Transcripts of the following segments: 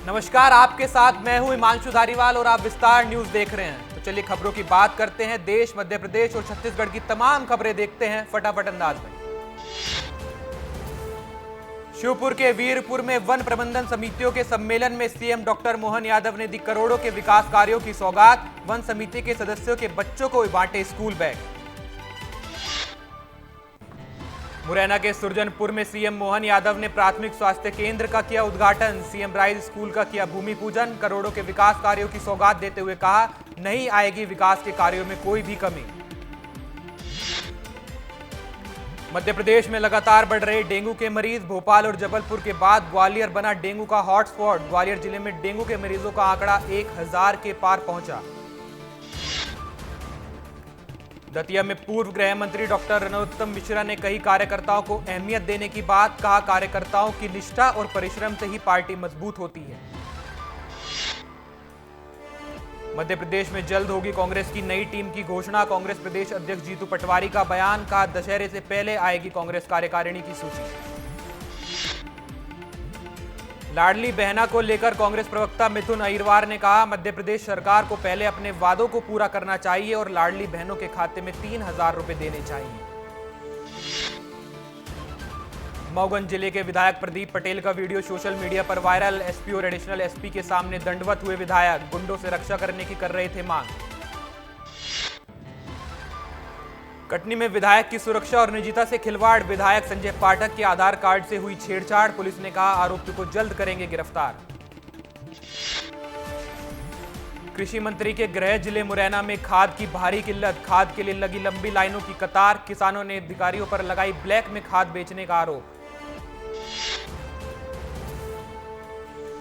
नमस्कार, आपके साथ मैं हूं हिमांशु धारीवाल और आप विस्तार न्यूज देख रहे हैं। तो चलिए खबरों की बात करते हैं। देश, मध्य प्रदेश और छत्तीसगढ़ की तमाम खबरें देखते हैं फटाफट अंदाज में। शिवपुर के वीरपुर में वन प्रबंधन समितियों के सम्मेलन में सीएम डॉक्टर मोहन यादव ने दी करोड़ों के विकास कार्यों की सौगात। वन समिति के सदस्यों के बच्चों को बांटे स्कूल बैग। मुरैना के सुरजनपुर में सीएम मोहन यादव ने प्राथमिक स्वास्थ्य केंद्र का किया उद्घाटन। सीएम राइज स्कूल का किया भूमि पूजन। करोड़ों के विकास कार्यों की सौगात देते हुए कहा, नहीं आएगी विकास के कार्यों में कोई भी कमी। मध्य प्रदेश में लगातार बढ़ रहे डेंगू के मरीज। भोपाल और जबलपुर के बाद ग्वालियर बना डेंगू का हॉटस्पॉट। ग्वालियर जिले में डेंगू के मरीजों का आंकड़ा 1000 के पार पहुंचा। दतिया में पूर्व गृह मंत्री डॉक्टर नरोत्तम मिश्रा ने कई कार्यकर्ताओं को अहमियत देने की बात। कहा, कार्यकर्ताओं की निष्ठा और परिश्रम से ही पार्टी मजबूत होती है। मध्य प्रदेश में जल्द होगी कांग्रेस की नई टीम की घोषणा। कांग्रेस प्रदेश अध्यक्ष जीतू पटवारी का बयान। कहा, दशहरे से पहले आएगी कांग्रेस कार्यकारिणी की सूची। लाडली बहना को लेकर कांग्रेस प्रवक्ता मिथुन अहिरवार ने कहा, मध्य प्रदेश सरकार को पहले अपने वादों को पूरा करना चाहिए और लाडली बहनों के खाते में 3000 रुपए देने चाहिए। मऊगंज जिले के विधायक प्रदीप पटेल का वीडियो सोशल मीडिया पर वायरल। एसपी और एडिशनल एसपी के सामने दंडवत हुए विधायक। गुंडों से रक्षा करने की कर रहे थे मांग। कटनी में विधायक की सुरक्षा और निजता से खिलवाड़। विधायक संजय पाठक के आधार कार्ड से हुई छेड़छाड़। पुलिस ने कहा, आरोपी को जल्द करेंगे गिरफ्तार। कृषि मंत्री के गृह जिले मुरैना में खाद की भारी किल्लत। खाद के लिए लगी लंबी लाइनों की कतार। किसानों ने अधिकारियों पर लगाई ब्लैक में खाद बेचने का आरोप।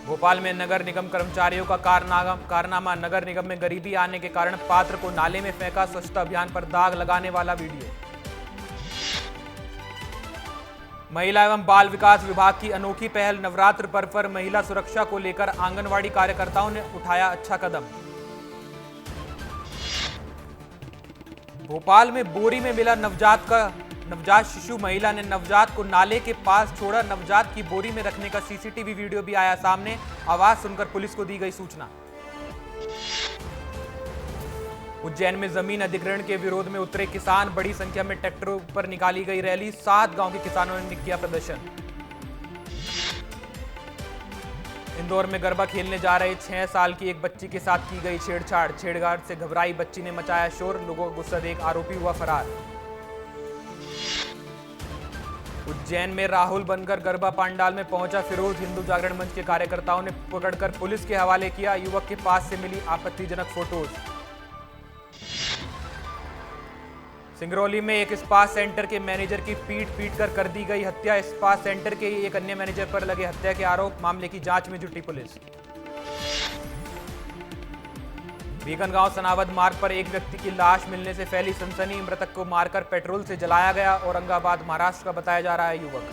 भोपाल में नगर निगम कर्मचारियों का कारनामा। नगर निगम में गरीबी आने के कारण पात्र को नाले में फेंका। स्वच्छता अभियान पर दाग लगाने वाला वीडियो। महिला एवं बाल विकास विभाग की अनोखी पहल। नवरात्र पर्व पर महिला सुरक्षा को लेकर आंगनवाड़ी कार्यकर्ताओं ने उठाया अच्छा कदम। भोपाल में बोरी में मिला नवजात शिशु। महिला ने नवजात को नाले के पास छोड़ा। नवजात की बोरी में रखने का सीसीटीवी वीडियो भी आया सामने। आवाज सुनकर पुलिस को दी गई सूचना। उज्जैन में जमीन अधिग्रहण के विरोध में उतरे किसान। बड़ी संख्या में ट्रैक्टरों पर निकाली गई रैली। 7 गांव के किसानों ने किया प्रदर्शन। इंदौर में गरबा खेलने जा रहे 6 साल की एक बच्ची के साथ की गई छेड़छाड़। छेड़छाड़ से घबराई बच्ची ने मचाया शोर। लोगों का गुस्सा देख आरोपी हुआ फरार। उज्जैन में राहुल बनकर गरबा पंडाल में पहुंचा फिरोज। हिंदू जागरण मंच के कार्यकर्ताओं ने पकड़कर पुलिस के हवाले किया। युवक के पास से मिली आपत्तिजनक फोटोज। सिंगरौली में एक स्पा सेंटर के मैनेजर की पीट कर दी गई हत्या। स्पा सेंटर के एक अन्य मैनेजर पर लगे हत्या के आरोप। मामले की जांच में जुटी पुलिस। बीकनगांव सनावद मार्ग पर एक व्यक्ति की लाश मिलने से फैली सनसनी। मृतक को मारकर पेट्रोल से जलाया गया। औरंगाबाद महाराष्ट्र का बताया जा रहा है युवक।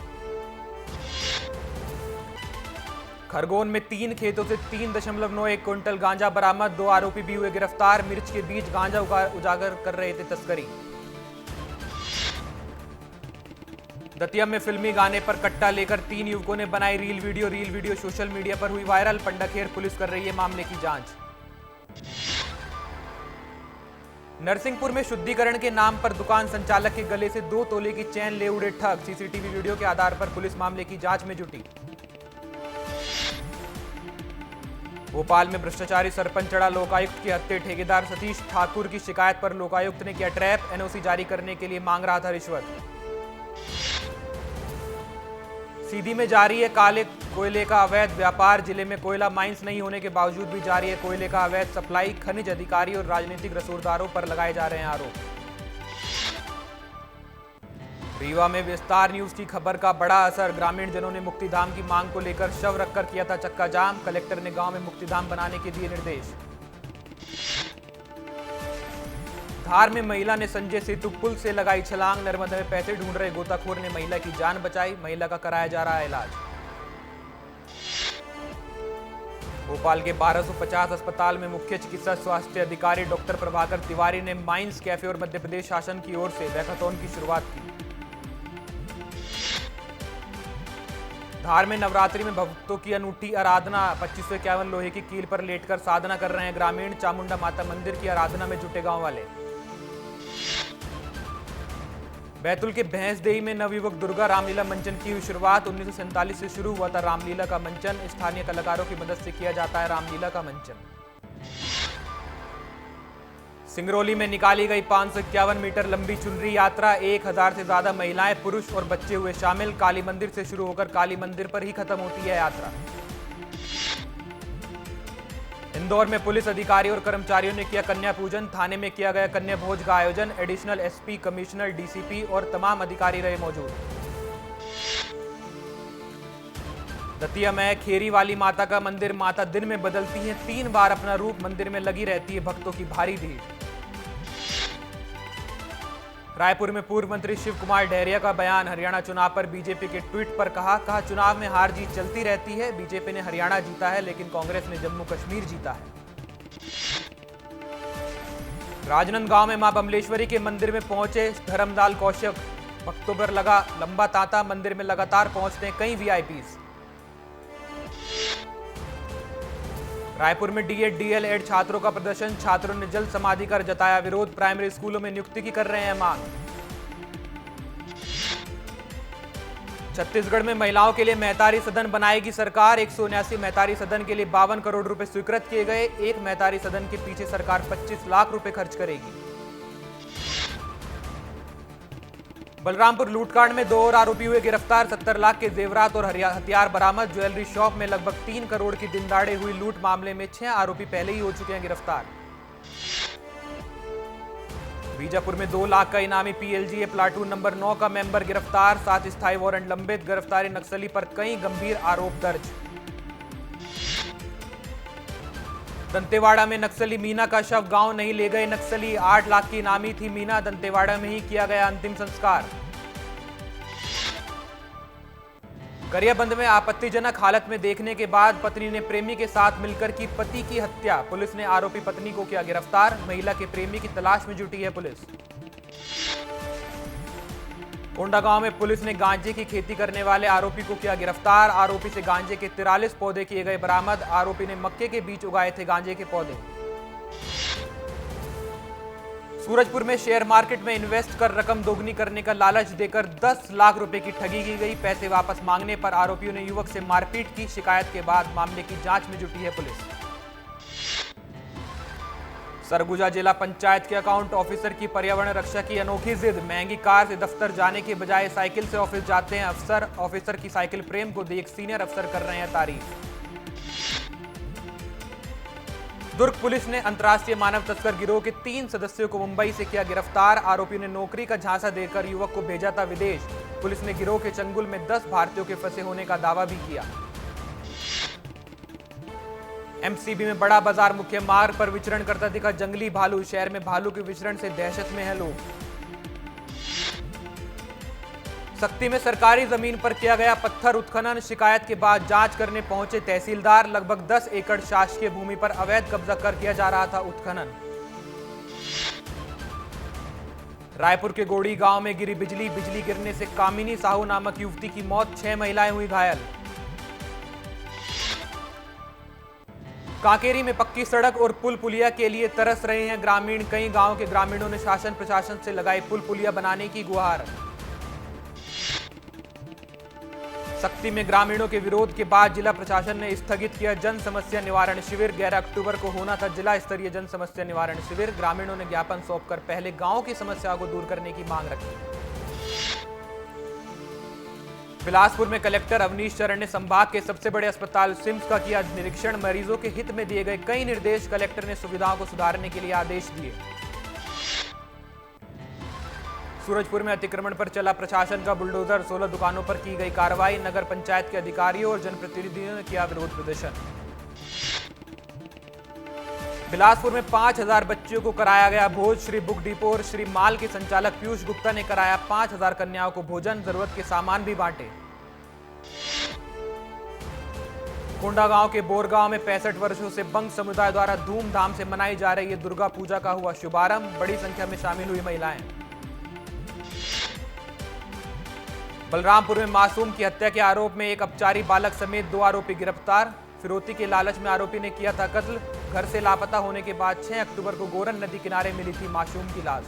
खरगोन में 3 खेतों से 3.91 क्विंटल गांजा बरामद। 2 आरोपी भी हुए गिरफ्तार। मिर्च के बीच गांजा उजागर कर रहे थे तस्करी। दतिया में फिल्मी गाने पर कट्टा लेकर 3 युवकों ने बनाई रील वीडियो सोशल मीडिया पर हुई वायरल। पंडाखेर पुलिस कर रही है मामले की जांच। नरसिंहपुर में शुद्धिकरण के नाम पर दुकान संचालक के गले से 2 तोले की चेन ले उड़े ठग। सीसीटीवी वीडियो के आधार पर पुलिस मामले की जांच में जुटी। भोपाल में भ्रष्टाचारी सरपंच चढ़ा लोकायुक्त के हत्थे। ठेकेदार सतीश ठाकुर की शिकायत पर लोकायुक्त ने किया ट्रैप। एनओसी जारी करने के लिए मांग रहा था रिश्वत। सीधी में जारी है काले कोयले का अवैध व्यापार। जिले में कोयला माइंस नहीं होने के बावजूद भी जारी है कोयले का अवैध सप्लाई। खनिज अधिकारी और राजनीतिक रसूखदारों पर लगाए जा रहे हैं आरोप। रीवा में विस्तार न्यूज की खबर का बड़ा असर। ग्रामीण जनों ने मुक्तिधाम की मांग को लेकर शव रखकर किया था चक्का जाम। कलेक्टर ने गांव में मुक्तिधाम बनाने के दिए निर्देश। धार में महिला ने संजय सेतु पुल से लगाई छलांग। नर्मदा में पैसे ढूंढ रहे गोताखोर ने महिला की जान बचाई। महिला का कराया जा रहा है इलाज। भोपाल के 1250 अस्पताल में मुख्य चिकित्सा स्वास्थ्य अधिकारी डॉक्टर प्रभाकर तिवारी ने माइंस कैफे और मध्य प्रदेश शासन की ओर से वैकाथॉन की शुरुआत की। धार में नवरात्रि में भक्तों की अनूठी आराधना। 2551 लोहे की कील पर लेटकर साधना कर रहे हैं ग्रामीण। चामुंडा माता मंदिर की आराधना में जुटे गांव वाले। बैतूल के भैंसदेही में नवयुवक दुर्गा रामलीला मंचन की हुई शुरुआत। 1947 से शुरू हुआ था रामलीला का मंचन। स्थानीय कलाकारों की मदद से किया जाता है रामलीला का मंचन। सिंगरौली में निकाली गई 551 मीटर लंबी चुनरी यात्रा। 1000 से ज्यादा महिलाएं, पुरुष और बच्चे हुए शामिल। काली मंदिर से शुरू होकर काली मंदिर पर ही खत्म होती है यात्रा। इंदौर में पुलिस अधिकारी और कर्मचारियों ने किया कन्या पूजन। थाने में किया गया कन्या भोज का आयोजन। एडिशनल एसपी, कमिश्नर, डीसीपी और तमाम अधिकारी रहे मौजूद। दतिया में खेरी वाली माता का मंदिर। माता दिन में बदलती हैं 3 बार अपना रूप। मंदिर में लगी रहती है भक्तों की भारी भीड़। रायपुर में पूर्व मंत्री शिव कुमार डहरिया का बयान। हरियाणा चुनाव पर बीजेपी के ट्वीट पर कहा चुनाव में हार जीत चलती रहती है। बीजेपी ने हरियाणा जीता है लेकिन कांग्रेस ने जम्मू कश्मीर जीता है। राजनांदगांव में मां बमलेश्वरी के मंदिर में पहुंचे धर्मलाल कौशिक। भक्तों पर लगा लंबा तांता। मंदिर में लगातार पहुंचते हैं कई वीआईपीज। रायपुर में डीएड डीएलएड छात्रों का प्रदर्शन। छात्रों ने जल समाधि कर जताया विरोध। प्राइमरी स्कूलों में नियुक्ति की कर रहे हैं मांग। छत्तीसगढ़ में महिलाओं के लिए महतारी सदन बनाएगी सरकार। 179 महतारी सदन के लिए 52 करोड़ रुपए स्वीकृत किए गए। एक महतारी सदन के पीछे सरकार 25 लाख रुपए खर्च करेगी। बलरामपुर लूटकांड में 2 और आरोपी हुए गिरफ्तार। 70 लाख के जेवरात और हथियार बरामद। ज्वेलरी शॉप में लगभग 3 करोड़ की दिनदाड़े हुई लूट मामले में 6 आरोपी पहले ही हो चुके हैं गिरफ्तार। बीजापुर में 2 लाख का इनामी पीएलजीए प्लाटून नंबर 9 का मेंबर गिरफ्तार। 7 स्थायी वारंट लंबित। गिरफ्तारी नक्सली पर कई गंभीर आरोप दर्ज। दंतेवाड़ा में नक्सली मीना का शव गांव नहीं ले गए नक्सली। 8 लाख की इनामी थी मीना। दंतेवाड़ा में ही किया गया अंतिम संस्कार। गरियाबंद में आपत्तिजनक हालत में देखने के बाद पत्नी ने प्रेमी के साथ मिलकर की पति की हत्या। पुलिस ने आरोपी पत्नी को किया गिरफ्तार। महिला के प्रेमी की तलाश में जुटी है पुलिस। कोंडागांव में पुलिस ने गांजे की खेती करने वाले आरोपी को किया गिरफ्तार। आरोपी से गांजे के 43 पौधे किए गए बरामद। आरोपी ने मक्के के बीच उगाए थे गांजे के पौधे। सूरजपुर में शेयर मार्केट में इन्वेस्ट कर रकम दोगुनी करने का लालच देकर 10 लाख रुपए की ठगी की गई। पैसे वापस मांगने पर आरोपियों ने युवक से मारपीट की। शिकायत के बाद मामले की जांच में जुटी है पुलिस। सरगुजा जिला पंचायत के अकाउंट ऑफिसर की पर्यावरण रक्षा की अनोखी जिद। महंगी कार से दफ्तर जाने के बजाय साइकिल से ऑफिस जाते हैं अफसर। ऑफिसर की साइकिल प्रेम को देख सीनियर अफसर कर रहे हैं तारीफ। दुर्ग पुलिस ने अंतर्राष्ट्रीय मानव तस्कर गिरोह के 3 सदस्यों को मुंबई से किया गिरफ्तार। आरोपियों ने नौकरी का झांसा देकर युवक को भेजा था विदेश। पुलिस ने गिरोह के चंगुल में 10 भारतीयों के फंसे होने का दावा भी किया। एमसीबी में बड़ा बाजार मुख्य मार्ग पर विचरण करता दिखा जंगली भालू। शहर में भालू के विचरण से दहशत में हैं लोग। सक्ती में सरकारी जमीन पर किया गया पत्थर उत्खनन। शिकायत के बाद जांच करने पहुंचे तहसीलदार। लगभग 10 एकड़ शासकीय भूमि पर अवैध कब्जा कर किया जा रहा था उत्खनन। रायपुर के गोड़ी गांव में गिरी बिजली। बिजली गिरने से कामिनी साहू नामक युवती की मौत। 6 महिलाएं हुई घायल। कांकेरी में पक्की सड़क और पुल पुलिया के लिए तरस रहे हैं ग्रामीण। कई गांवों के ग्रामीणों ने शासन प्रशासन से लगाई पुल पुलिया बनाने की गुहार। सक्ती में ग्रामीणों के विरोध के बाद जिला प्रशासन ने स्थगित किया जन समस्या निवारण शिविर। 11 अक्टूबर को होना था जिला स्तरीय जन समस्या निवारण शिविर। ग्रामीणों ने ज्ञापन सौंपकर पहले गांव की समस्या को दूर करने की मांग रखी। बिलासपुर में कलेक्टर अवनीश चरण ने संभाग के सबसे बड़े अस्पताल सिम्स का किया निरीक्षण। मरीजों के हित में दिए गए कई निर्देश। कलेक्टर ने सुविधाओं को सुधारने के लिए आदेश दिए। सूरजपुर में अतिक्रमण पर चला प्रशासन का बुलडोजर। 16 दुकानों पर की गई कार्रवाई। नगर पंचायत के अधिकारियों और जनप्रतिनिधियों ने किया विरोध प्रदर्शन। बिलासपुर में 5000 बच्चियों को कराया गया भोज। श्री बुक डिपो और श्री माल के संचालक पीयूष गुप्ता ने कराया 5000 कन्याओं को भोजन। जरूरत के सामान भी बांटे। कोंडागांव के बोरगांव में 65 वर्षों से बंग समुदाय द्वारा धूमधाम से मनाई जा रही है दुर्गा पूजा का हुआ शुभारंभ। बड़ी संख्या में शामिल हुई महिलाएं। बलरामपुर में मासूम की हत्या के आरोप में एक अपचारी बालक समेत 2 आरोपी गिरफ्तार। फिरौती के लालच में आरोपी ने किया था कत्ल। घर से लापता होने के बाद 6 अक्टूबर को गोरन नदी किनारे मिली थी मासूम की लाश।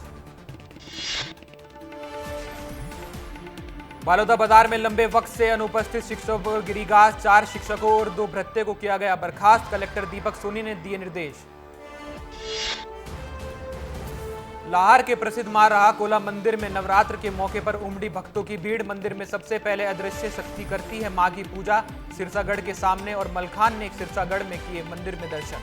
बालोदा बाजार में लंबे वक्त से अनुपस्थित शिक्षकों पर गिरी गाज। 4 शिक्षकों और 2 भृत्य को किया गया बर्खास्त। कलेक्टर दीपक सोनी ने दिए निर्देश। लाहौर के प्रसिद्ध मां रहा कोला मंदिर में नवरात्र के मौके पर उमड़ी भक्तों की भीड़। मंदिर में सबसे पहले अदृश्य शक्ति करती है मां की पूजा। सिरसागढ़ के सामने और मलखान ने सिरसागढ़ में किए मंदिर में दर्शन।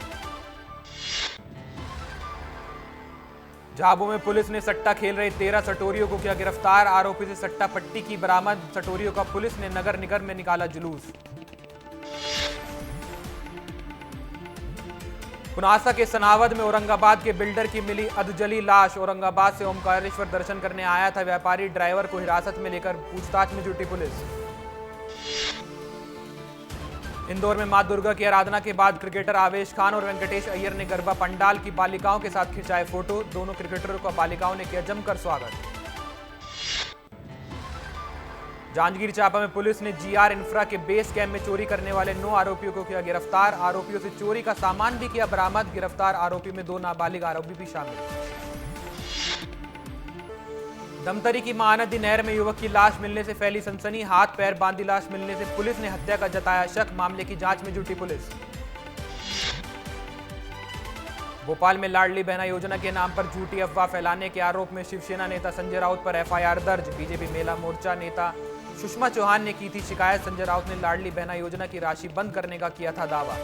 झाबुआ में पुलिस ने सट्टा खेल रहे 13 सटोरियों को किया गिरफ्तार। आरोपी से सट्टा पट्टी की बरामद। सटोरियों का पुलिस ने नगर निगम में निकाला जुलूस। पुनासा के सनावद में औरंगाबाद के बिल्डर की मिली अधजली लाश। औरंगाबाद से ओमकारेश्वर दर्शन करने आया था व्यापारी। ड्राइवर को हिरासत में लेकर पूछताछ में जुटी पुलिस। इंदौर में मां दुर्गा की आराधना के बाद क्रिकेटर आवेश खान और वेंकटेश अय्यर ने गरबा पंडाल की बालिकाओं के साथ खिंचाए फोटो। दोनों क्रिकेटरों का बालिकाओं ने किया जमकर स्वागत। जांजगीर चांपा में पुलिस ने जीआर इंफ्रा के बेस कैंप में चोरी करने वाले 9 आरोपियों को किया गिरफ्तार। आरोपियों से चोरी का सामान भी किया बरामद। गिरफ्तार आरोपी में 2 नाबालिग आरोपी भी शामिल। धमतरी की महानदी नहर में युवक की लाश मिलने से फैली सनसनी। हाथ पैर बांधी लाश मिलने से पुलिस ने हत्या का जताया शक। मामले की जांच में जुटी पुलिस। भोपाल में लाडली बहना योजना के नाम पर झूठी अफवाह फैलाने के आरोप में शिवसेना नेता संजय राउत पर एफआईआर दर्ज। बीजेपी महिला मोर्चा नेता सुषमा चौहान ने की थी शिकायत। संजय राउत ने लाडली बहना योजना की राशि बंद करने का किया था दावा।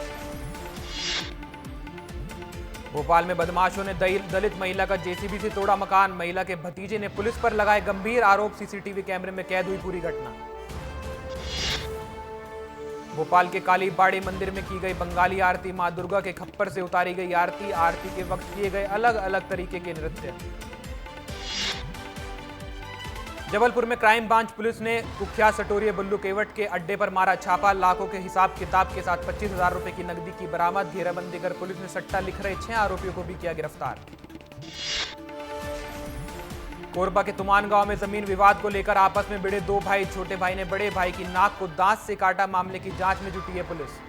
भोपाल में बदमाशों ने दलित महिला का जेसीबी से तोड़ा मकान। महिला के भतीजे ने पुलिस पर लगाए गंभीर आरोप। सीसीटीवी कैमरे में कैद हुई पूरी घटना। भोपाल के कालीबाड़ी मंदिर में की गई बंगाली आरती। मां दुर्गा के खप्पर से उतारी गई आरती। आरती के वक्त किए गए अलग अलग तरीके के नृत्य। जबलपुर में क्राइम ब्रांच पुलिस ने कुख्यात सटोरिये बल्लू केवट के अड्डे पर मारा छापा। लाखों के हिसाब किताब के साथ 25,000 रुपए की नकदी की बरामद। घेराबंदी कर पुलिस ने सट्टा लिख रहे 6 आरोपियों को भी किया गिरफ्तार। कोरबा के तुमान गांव में जमीन विवाद को लेकर आपस में भिड़े 2 भाई। छोटे भाई ने बड़े भाई की नाक को दांत से काटा। मामले की जांच में जुटी है पुलिस।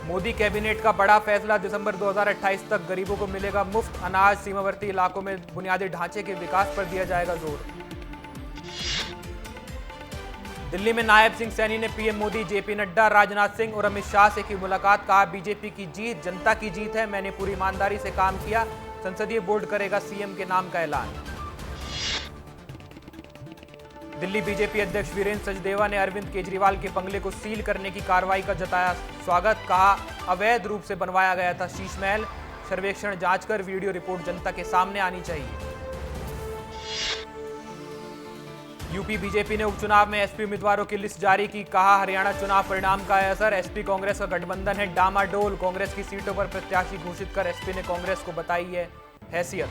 मोदी कैबिनेट का बड़ा फैसला। दिसंबर 2028 तक गरीबों को मिलेगा मुफ्त अनाज। सीमावर्ती इलाकों में बुनियादी ढांचे के विकास पर दिया जाएगा जोर। दिल्ली में नायब सिंह सैनी ने पीएम मोदी, जेपी नड्डा, राजनाथ सिंह और अमित शाह से की मुलाकात। कहा बीजेपी की जीत जनता की जीत है। मैंने पूरी ईमानदारी से काम किया। संसदीय बोर्ड करेगा सीएम के नाम का ऐलान। दिल्ली बीजेपी अध्यक्ष वीरेंद्र सचदेवा ने अरविंद केजरीवाल के बंगले को सील करने की कार्रवाई का जताया स्वागत। कहा अवैध रूप से बनवाया गया था शीश महल। सर्वेक्षण जांच कर वीडियो रिपोर्ट जनता के सामने आनी चाहिए। यूपी बीजेपी ने उपचुनाव में एसपी उम्मीदवारों की लिस्ट जारी की। कहा हरियाणा चुनाव परिणाम का है असर। एसपी कांग्रेस का गठबंधन है डामाडोल। कांग्रेस की सीटों पर प्रत्याशी घोषित कर एसपी ने कांग्रेस को बताई है हैसियत।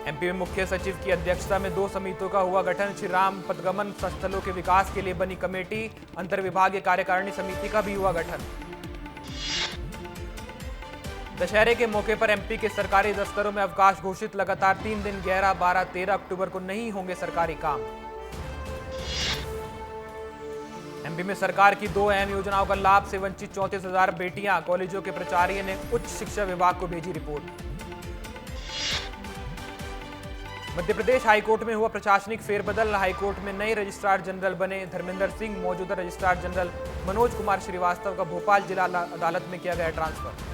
एमपी में मुख्य सचिव की अध्यक्षता में 2 समितियों का हुआ गठन। श्री राम पदगमन स्थलों के विकास के लिए बनी कमेटी। अंतर विभागीय कार्यकारिणी समिति का भी हुआ गठन। दशहरे के मौके पर एमपी के सरकारी दफ्तरों में अवकाश घोषित। लगातार 3 दिन 11, 12, 13 अक्टूबर को नहीं होंगे सरकारी काम। एमपी में सरकार की 2 अहम योजनाओं का लाभ से वंचित 34,000 बेटियां। कॉलेजों के प्राचार्य ने उच्च शिक्षा विभाग को भेजी रिपोर्ट। मध्य प्रदेश हाईकोर्ट में हुआ प्रशासनिक फेरबदल। हाईकोर्ट में नए रजिस्ट्रार जनरल बने धर्मेंद्र सिंह। मौजूदा रजिस्ट्रार जनरल मनोज कुमार श्रीवास्तव का भोपाल जिला अदालत में किया गया ट्रांसफर।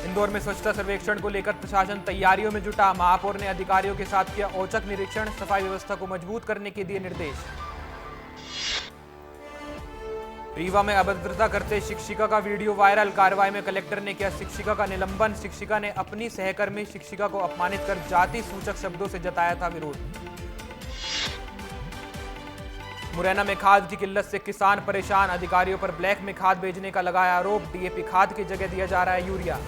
इंदौर में स्वच्छता सर्वेक्षण को लेकर प्रशासन तैयारियों में जुटा। महापौर ने अधिकारियों के साथ किया औचक निरीक्षण। सफाई व्यवस्था को मजबूत करने के दिए निर्देश। रीवा में अभद्रता करते शिक्षिका का वीडियो वायरल। कार्रवाई में कलेक्टर ने किया शिक्षिका का निलंबन। शिक्षिका ने अपनी सहकर्मी शिक्षिका को अपमानित कर जाति सूचक शब्दों से जताया था विरोध। मुरैना में खाद की किल्लत से किसान परेशान। अधिकारियों पर ब्लैक में खाद भेजने का लगाया आरोप। डीएपी खाद की जगह दिया जा रहा है यूरिया।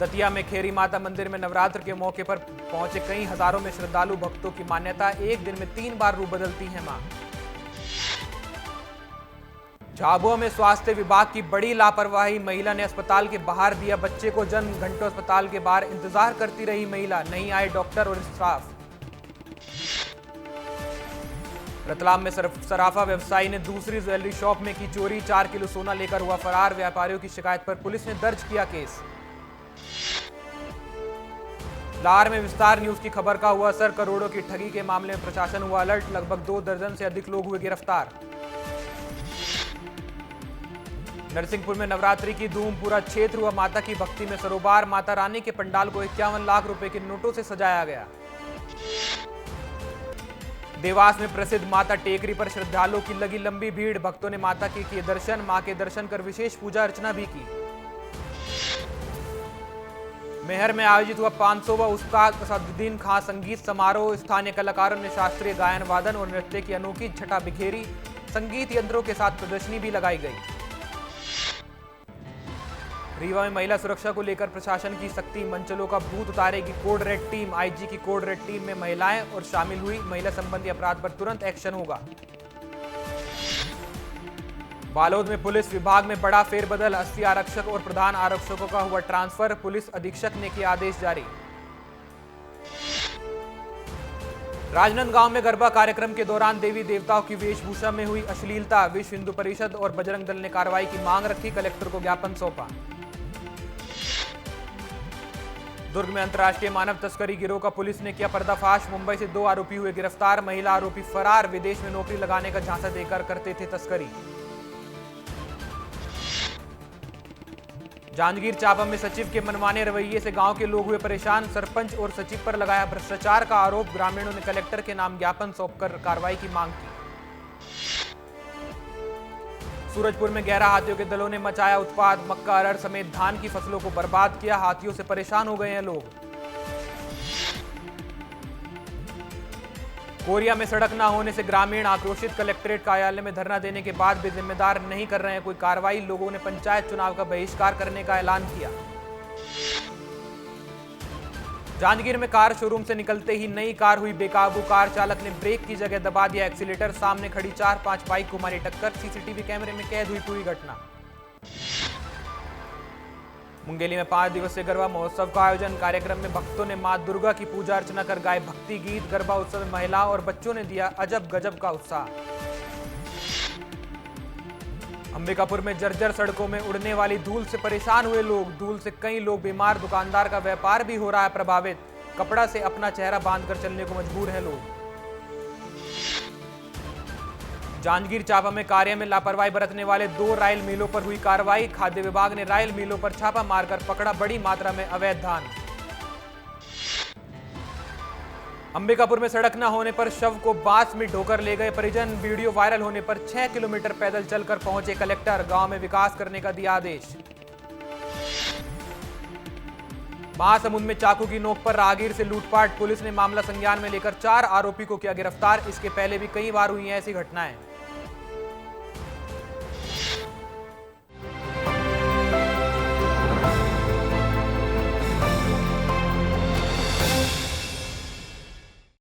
दतिया में खेरी माता मंदिर में नवरात्र के मौके पर पहुंचे कई हजारों में श्रद्धालु। भक्तों की मान्यता एक दिन में 3 बार रूप बदलती है मां। झाबुआ में स्वास्थ्य विभाग की बड़ी लापरवाही, महिला ने अस्पताल के बाहर दिया बच्चे को जन्म। घंटों अस्पताल के बाहर इंतजार करती रही महिला, नहीं आए डॉक्टर और स्टाफ। रतलाम में सराफा व्यवसायी ने दूसरी ज्वेलरी शॉप में की चोरी, 4 किलो सोना लेकर हुआ फरार। व्यापारियों की शिकायत पर पुलिस ने दर्ज किया केस। लार में विस्तार न्यूज की खबर का हुआ असर, करोड़ों की ठगी के मामले में प्रशासन हुआ अलर्ट। लगभग 2 दर्जन से अधिक लोग हुए गिरफ्तार। नरसिंहपुर में नवरात्रि की धूम, पूरा क्षेत्र हुआ माता की भक्ति में सरोबार। माता रानी के पंडाल को 51 लाख रुपए के नोटों से सजाया गया। देवास में प्रसिद्ध माता टेकरी पर श्रद्धालुओं की लगी लंबी भीड़, भक्तों ने माता के किए दर्शन। मां के दर्शन कर विशेष पूजा अर्चना भी की। मेहर में आयोजित हुआ 500वां उस्ताद असदुद्दीन खां संगीत समारोह। स्थानीय कलाकारों ने शास्त्रीय गायन वादन और नृत्य की अनोखी छटा बिखेरी। संगीत यंत्रों के साथ प्रदर्शनी भी लगाई गई। रीवा में महिला सुरक्षा को लेकर प्रशासन की सख्ती, मंचलों का भूत उतारेगी कोड रेड टीम। आईजी की कोड रेड टीम में महिलाएं और शामिल हुई, महिला संबंधी अपराध पर तुरंत एक्शन होगा। बालोद में पुलिस विभाग में बड़ा फेरबदल, 80 आरक्षक और प्रधान आरक्षकों का हुआ ट्रांसफर। पुलिस अधीक्षक ने किया आदेश जारी। राजनांदगांव में गरबा कार्यक्रम के दौरान देवी देवताओं की वेशभूषा में हुई अश्लीलता। विश्व हिंदू परिषद और बजरंग दल ने कार्रवाई की मांग रखी, कलेक्टर को ज्ञापन सौंपा। दुर्ग में अंतर्राष्ट्रीय मानव तस्करी गिरोह का पुलिस ने किया पर्दाफाश। मुंबई से 2 आरोपी हुए गिरफ्तार, महिला आरोपी फरार। विदेश में नौकरी लगाने का झांसा देकर करते थे तस्करी। जांजगीर चांपा में सचिव के मनमाने रवैये से गांव के लोग हुए परेशान। सरपंच और सचिव पर लगाया भ्रष्टाचार का आरोप। ग्रामीणों ने कलेक्टर के नाम ज्ञापन सौंपकर कार्रवाई की मांग की। सूरजपुर में 11 हाथियों के दलों ने मचाया उत्पात, मक्का अरहर समेत धान की फसलों को बर्बाद किया। हाथियों से परेशान हो गए हैं लोग। कोरिया में सड़क न होने से ग्रामीण आक्रोशित, कलेक्ट्रेट कार्यालय में धरना देने के बाद भी जिम्मेदार नहीं कर रहे हैं कोई कार्रवाई। लोगों ने पंचायत चुनाव का बहिष्कार करने का ऐलान किया। जांजगीर में कार शोरूम से निकलते ही नई कार हुई बेकाबू, कार चालक ने ब्रेक की जगह दबा दिया एक्सीलेटर। सामने खड़ी 4-5 बाइक को मारी टक्कर। सीसीटीवी कैमरे में कैद हुई पूरी घटना। मुंगेली में 5 दिवसीय गरबा महोत्सव का आयोजन, कार्यक्रम में भक्तों ने मां दुर्गा की पूजा अर्चना कर गाए भक्ति गीत। गरबा उत्सव में महिलाओं और बच्चों ने दिया अजब गजब का उत्साह। अंबिकापुर में जर्जर सड़कों में उड़ने वाली धूल से परेशान हुए लोग। धूल से कई लोग बीमार, दुकानदार का व्यापार भी हो रहा है प्रभावित। कपड़ा से अपना चेहरा बांधकर चलने को मजबूर हैं लोग। जांजगीर चांपा में कार्य में लापरवाही बरतने वाले 2 राइल मिलों पर हुई कार्रवाई। खाद्य विभाग ने राइल मिलों पर छापा मारकर पकड़ा बड़ी मात्रा में अवैध धान। अंबिकापुर में सड़क न होने पर शव को बांस में ढोकर ले गए परिजन। वीडियो वायरल होने पर 6 किलोमीटर पैदल चलकर पहुंचे कलेक्टर। गांव में विकास करने का दिया आदेश। महासमुंद में चाकू की नोक पर राहगीर से लूटपाट, पुलिस ने मामला संज्ञान में लेकर 4 आरोपी को किया गिरफ्तार। इसके पहले भी कई बार हुई हैं ऐसी घटनाएं।